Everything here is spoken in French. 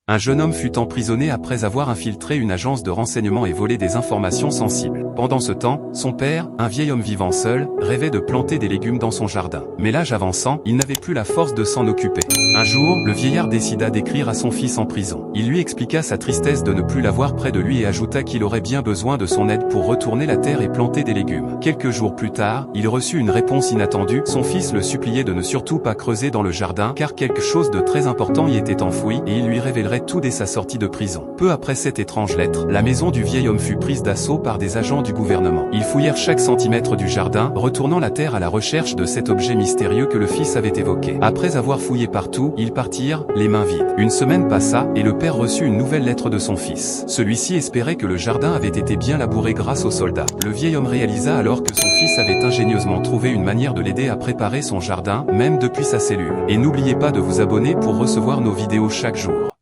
Un jeune homme fut emprisonné après avoir infiltré une agence de renseignement et volé des informations sensibles. Pendant ce temps, son père, un vieil homme vivant seul, rêvait de planter des légumes dans son jardin. Mais l'âge avançant, il n'avait plus la force de s'en occuper. Un jour, le vieillard décida d'écrire à son fils en prison. Il lui expliqua sa tristesse de ne plus l'avoir près de lui et ajouta qu'il aurait bien besoin de son aide pour retourner la terre et planter des légumes. Quelques jours plus tard, il reçut une réponse inattendue. Son fils le suppliait de ne surtout pas creuser dans le jardin car quelque chose de très important y était enfoui et il lui révélerait tout dès sa sortie de prison. Peu après cette étrange lettre, la maison du vieil homme fut prise d'assaut par des agents du gouvernement. Ils fouillèrent chaque centimètre du jardin, retournant la terre à la recherche de cet objet mystérieux que le fils avait évoqué. Après avoir fouillé partout, ils partirent, les mains vides. Une semaine passa, et le père reçut une nouvelle lettre de son fils. Celui-ci espérait que le jardin avait été bien labouré grâce aux soldats. Le vieil homme réalisa alors que son fils avait ingénieusement trouvé une manière de l'aider à préparer son jardin, même depuis sa cellule. Et n'oubliez pas de vous abonner pour recevoir nos vidéos chaque jour.